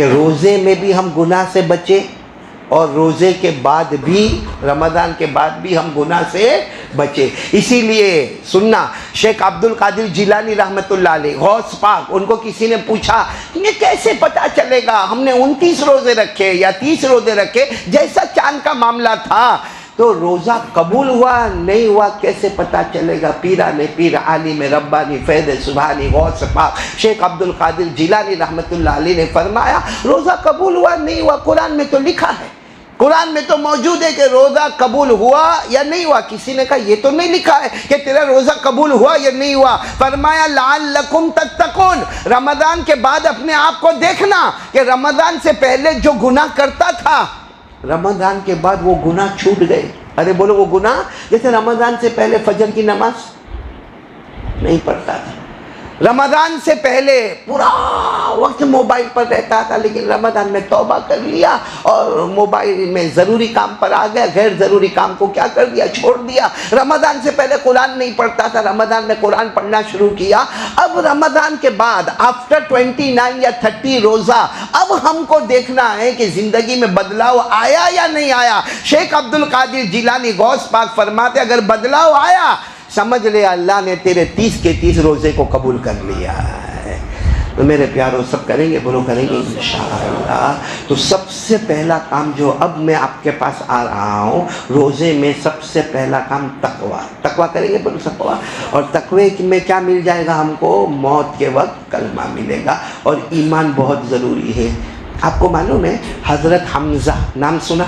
کہ روزے میں بھی ہم گناہ سے بچے اور روزے کے بعد بھی، رمضان کے بعد بھی ہم گناہ سے بچے۔ اسی لیے سننا، شیخ عبد القادر جیلانی رحمۃ اللہ علیہ، غوث پاک، ان کو کسی نے پوچھا یہ کیسے پتہ چلے گا ہم نے 29 روزے رکھے یا 30 روزے رکھے، جیسا چاند کا معاملہ تھا تو روزہ قبول ہوا نہیں ہوا کیسے پتہ چلے گا؟ پیران پیر، عالم ربانی، فیض سبحانی، غوث پاک شیخ عبد القادر جیلانی رحمۃ اللہ علیہ نے فرمایا روزہ قبول ہوا نہیں ہوا قرآن میں تو لکھا ہے، قرآن میں تو موجود ہے کہ روزہ قبول ہوا یا نہیں ہوا۔ کسی نے کہا یہ تو نہیں لکھا ہے کہ تیرا روزہ قبول ہوا یا نہیں ہوا۔ فرمایا لعلکم تتقون، رمضان کے بعد اپنے آپ کو دیکھنا کہ رمضان سے پہلے جو گناہ کرتا تھا رمضان کے بعد وہ گناہ چھوٹ گئے۔ ارے بولو وہ گناہ، جیسے رمضان سے پہلے فجر کی نماز نہیں پڑھتا تھا، رمضان سے پہلے پورا وقت موبائل پر رہتا تھا، لیکن رمضان میں توبہ کر لیا اور موبائل میں ضروری کام پر آ گیا، غیر ضروری کام کو کیا کر دیا؟ چھوڑ دیا۔ رمضان سے پہلے قرآن نہیں پڑھتا تھا، رمضان میں قرآن پڑھنا شروع کیا۔ اب رمضان کے بعد آفٹر 29 یا 30 روزہ اب ہم کو دیکھنا ہے کہ زندگی میں بدلاؤ آیا یا نہیں آیا۔ شیخ عبد القادر جیلانی غوث پاک فرماتے اگر بدلاؤ آیا سمجھ لے اللہ نے تیرے 30 کے 30 روزے کو قبول کر لیا ہے۔ تو میرے پیاروں سب کریں گے؟ بولو کریں گے انشاءاللہ۔ تو سب سے پہلا کام جو اب میں آپ کے پاس آ رہا ہوں، روزے میں سب سے پہلا کام تقوی۔ تقوی کریں گے؟ بولو تقوی۔ اور تقوی میں کیا مل جائے گا ہم کو؟ موت کے وقت کلمہ ملے گا، اور ایمان بہت ضروری ہے۔ آپ کو معلوم ہے حضرت حمزہ، نام سنا؟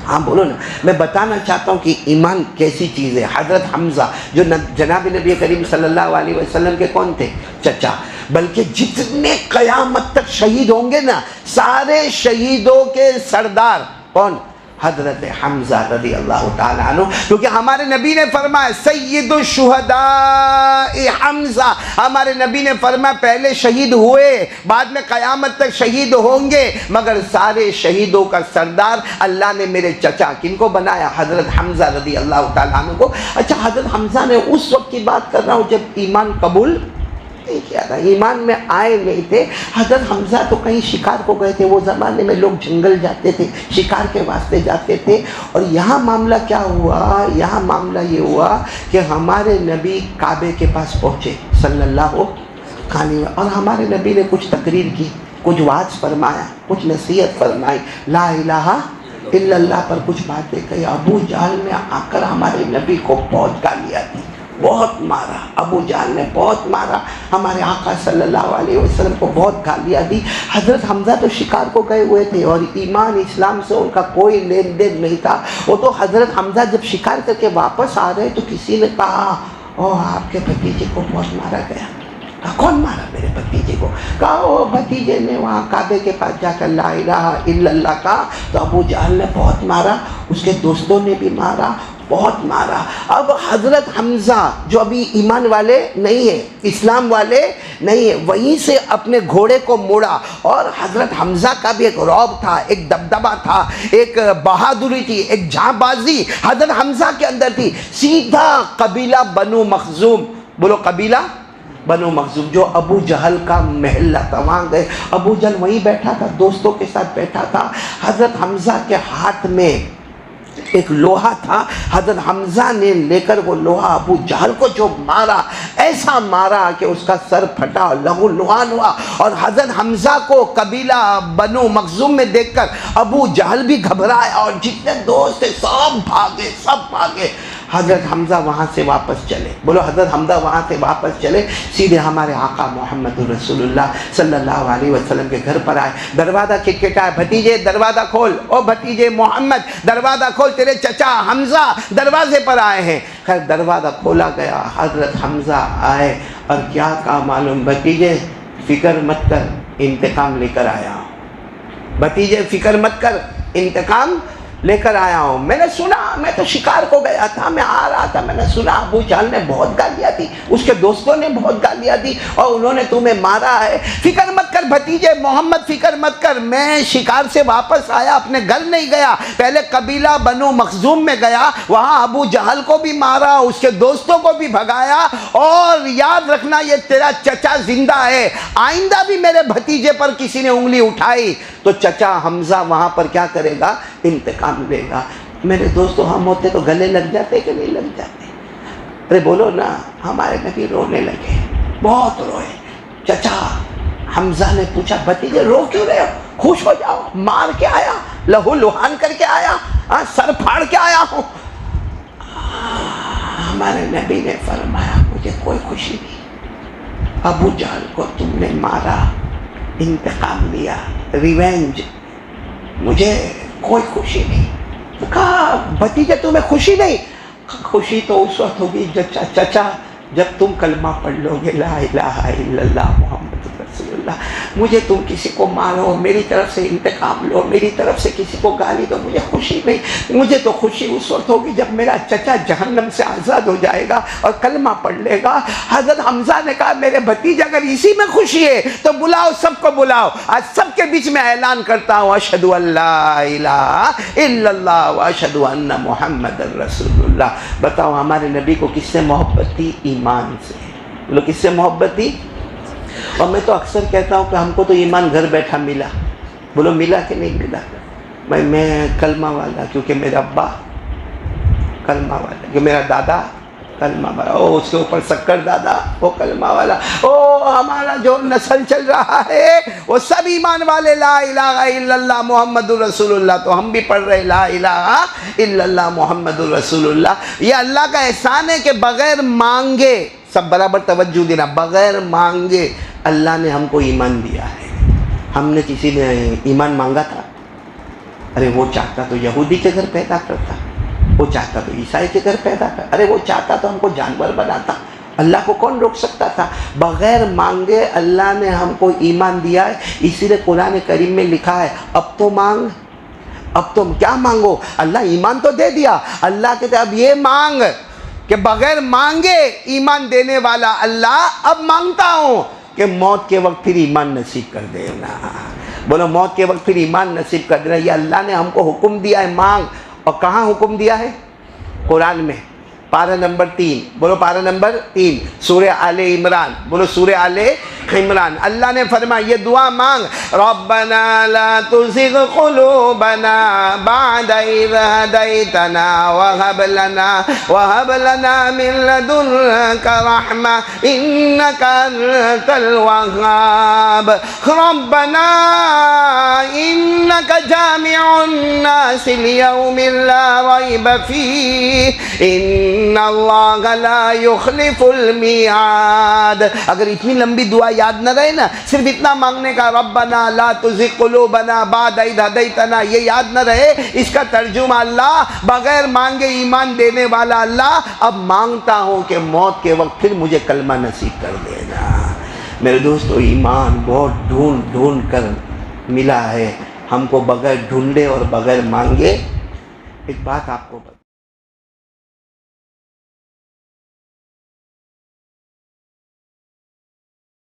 ہاں بولو نا۔ میں بتانا چاہتا ہوں کہ ایمان کیسی چیز ہے۔ حضرت حمزہ جو جناب نبی کریم صلی اللہ علیہ وسلم کے کون تھے؟ چچا۔ بلکہ جتنے قیامت تک شہید ہوں گے نا، سارے شہیدوں کے سردار کون؟ حضرت حمزہ رضی اللہ تعالیٰ عنہ، کیونکہ ہمارے نبی نے فرمایا سید الشہداء حمزہ، ہمارے نبی نے فرمایا پہلے شہید ہوئے بعد میں قیامت تک شہید ہوں گے، مگر سارے شہیدوں کا سردار اللہ نے میرے چچا کن کو بنایا؟ حضرت حمزہ رضی اللہ تعالیٰ عنہ کو۔ اچھا حضرت حمزہ نے اس وقت کی بات کر رہا ہوں جب ایمان قبول نہیں کیا تھا، ایمان میں آئے نہیں تھے۔ حضرت حمزہ تو کہیں شکار کو گئے تھے، وہ زمانے میں لوگ جنگل جاتے تھے، شکار کے واسطے جاتے تھے، اور یہاں معاملہ کیا ہوا؟ یہاں معاملہ یہ ہوا کہ ہمارے نبی کعبے کے پاس پہنچے صلی اللہ علیہ وسلم، اور ہمارے نبی نے کچھ تقریر کی، کچھ وعظ فرمایا، کچھ نصیحت فرمائی، لا الہ الا اللہ پر کچھ باتیں کہی۔ ابو جہل نے آ کر ہمارے نبی کو بہت گالیاں دی، بہت مارا، ابو جہل نے بہت مارا ہمارے آقا صلی اللہ علیہ وسلم کو، بہت گالیاں دی۔ حضرت حمزہ تو شکار کو گئے ہوئے تھے اور ایمان اسلام سے ان کا کوئی لین دین نہیں تھا۔ وہ تو حضرت حمزہ جب شکار کر کے واپس آ رہے تو کسی نے کہا او آپ کے بھتیجے کو بہت مارا گیا۔ کہا کون مارا میرے بھتیجے کو؟ کہا وہ بھتیجے نے وہاں کعبے کے پاس جا کر لا الہ الا اللہ کہا تو ابو جہل نے بہت مارا، اس کے دوستوں نے بھی مارا، بہت مارا۔ اب حضرت حمزہ جو ابھی ایمان والے نہیں ہیں، اسلام والے نہیں ہیں، وہیں سے اپنے گھوڑے کو موڑا، اور حضرت حمزہ کا بھی ایک رعب تھا، ایک دبدبہ تھا، ایک بہادری تھی، ایک جاں بازی حضرت حمزہ کے اندر تھی۔ سیدھا قبیلہ بنو مخزوم، بولو قبیلہ بنو مخزوم، جو ابو جہل کا محلہ تھا، وہاں گئے۔ ابو جہل وہیں بیٹھا تھا، دوستوں کے ساتھ بیٹھا تھا۔ حضرت حمزہ کے ہاتھ میں ایک لوہا تھا، حضرت حمزہ نے لے کر وہ لوہا ابو جہل کو جو مارا، ایسا مارا کہ اس کا سر پھٹا، لہو لہان ہوا، اور حضرت حمزہ کو قبیلہ بنو مخزوم میں دیکھ کر ابو جہل بھی گھبرایا، اور جتنے دوست تھے سب بھاگے، سب بھاگے۔ حضرت حمزہ وہاں سے واپس چلے، بولو حضرت حمزہ وہاں سے واپس چلے، سیدھے ہمارے آقا محمد رسول اللہ صلی اللہ علیہ وسلم کے گھر پر آئے، دروازہ کھٹکھٹایا، بھتیجے دروازہ کھول، او بھتیجے محمد دروازہ کھول، تیرے چچا حمزہ دروازے پر آئے ہیں۔ خیر دروازہ کھولا گیا، حضرت حمزہ آئے اور کیا کہا معلوم؟ بھتیجے فکر مت کر، انتقام لے کر آیا ہوں۔ بھتیجے فکر مت کر، انتقام لے کر آیا ہوں. میں نے سنا, میں تو شکار کو گیا تھا, میں آ رہا تھا, میں نے سنا ابو جہل نے بہت گالیاں دی, اس کے دوستوں نے بہت گالیاں دی اور انہوں نے تمہیں مارا ہے. فکر مت کر بھتیجے محمد, فکر مت کر, میں شکار سے واپس آیا, اپنے گھر نہیں گیا, پہلے قبیلہ بنو مخزوم میں گیا, وہاں ابو جہل کو بھی مارا, اس کے دوستوں کو بھی بھگایا, اور یاد رکھنا یہ تیرا چچا زندہ ہے, آئندہ بھی میرے بھتیجے پر کسی نے انگلی اٹھائی تو چچا حمزہ وہاں پر کیا کرے گا, انتقام لے گا. میرے دوستو, ہم ہوتے تو گلے لگ جاتے کہ نہیں لگ جاتے؟ ارے بولو نا. ہمارے نبی رونے لگے, بہت روئے. چچا حمزہ نے پوچھا بھتیجے رو کیوں رہے ہو, خوش ہو جاؤ, مار کے آیا, لہو لہان کر کے آیا, سر پھاڑ کے آیا ہوں. ہمارے نبی نے فرمایا مجھے کوئی خوشی نہیں, ابو جہل کو تم نے مارا, انتقام لیا, ریونج, مجھے کوئی خوشی نہیں. کہا بھتیجے تمہیں خوشی نہیں؟ خوشی تو اس وقت ہوگی چچا جب تم کلمہ پڑھ لو گے لا الہ الا اللہ محمد رسول اللہ. مجھے تم کسی کو مارو, میری طرف سے انتقام لو, میری طرف سے کسی کو گالی دو, مجھے خوشی نہیں. مجھے تو خوشی اس وقت ہوگی جب میرا چچا جہنم سے آزاد ہو جائے گا اور کلمہ پڑھ لے گا. حضرت حمزہ نے کہا میرے بھتیجے اگر اسی میں خوشی ہے تو بلاؤ, سب کو بلاؤ. آج سب کے بیچ میں اعلان کرتا ہوں اشہد ان لا الہ الا اللہ و اشہد ان محمد رسول اللہ. بتاؤ ہمارے نبی کو کس سے محبت تھی؟ ایمان سے. بولو کس سے محبت تھی؟ اور میں تو اکثر کہتا ہوں کہ ہم کو تو ایمان گھر بیٹھا ملا. بولو ملا کہ نہیں ملا؟ میں کلمہ والا, کیونکہ میرا ابا کلمہ والا, کہ میرا دادا کلمہ والا, او اس کے اوپر سکر دادا وہ کلمہ والا, او ہمارا جو نسل چل رہا ہے وہ سب ایمان والے, لا الہ الا اللہ محمد رسول اللہ. تو ہم بھی پڑھ رہے لا الہ الا اللہ محمد رسول اللہ. یہ اللہ کا احسان ہے کہ بغیر مانگے, سب برابر توجہ دینا, بغیر مانگے اللہ نے ہم کو ایمان دیا ہے. ہم نے کسی نے ایمان مانگا تھا؟ ارے وہ چاہتا تو یہودی کے گھر پیدا کرتا, وہ چاہتا تو عیسائی کے گھر پیدا کرتا, ارے وہ چاہتا تو ہم کو جانور بناتا. اللہ کو کون روک سکتا تھا؟ بغیر مانگے اللہ نے ہم کو ایمان دیا ہے. اسی لیے قرآن کریم میں لکھا ہے اب تو مانگ, اب تم کیا مانگو. اللہ ایمان تو دے دیا, اللہ کہتے اب یہ مانگ, کہ بغیر مانگے ایمان دینے والا اللہ اب مانگتا ہوں کہ موت کے وقت پھر ایمان نصیب کر دینا. بولو موت کے وقت پھر ایمان نصیب کر دینا. یہ اللہ نے ہم کو حکم دیا ہے مانگ. اور کہاں حکم دیا ہے؟ قرآن میں, پارہ نمبر 3. بولو پارہ نمبر 3, سورہ آل عمران. بولو سورہ آل عمران. اللہ نے فرمایا یہ دعا مانگ, ربنا لا تزغ قلوبنا بعد اذ ہدیتنا وہب لنا من لدنک رحمہ انک انت الوہاب. ربنا انک جامع الناس لیوم لا ریب فیہ ان اللہ لا یخلف المیعاد. اگر اتنی لمبی دعا یاد نہ رہے نا, صرف اتنا مانگنے کا ربنا لا تزغ قلوبنا بعد اذ ہدیتنا, یہ یاد نہ رہے, اس کا ترجمہ اللہ بغیر مانگے ایمان دینے والا اللہ اب مانگتا ہوں کہ موت کے وقت پھر مجھے کلمہ نصیب کر دینا. میرے دوستو ایمان بہت ڈھونڈ ڈھونڈ کر ملا ہے, ہم کو بغیر ڈھونڈے اور بغیر مانگے. ایک بات آپ کو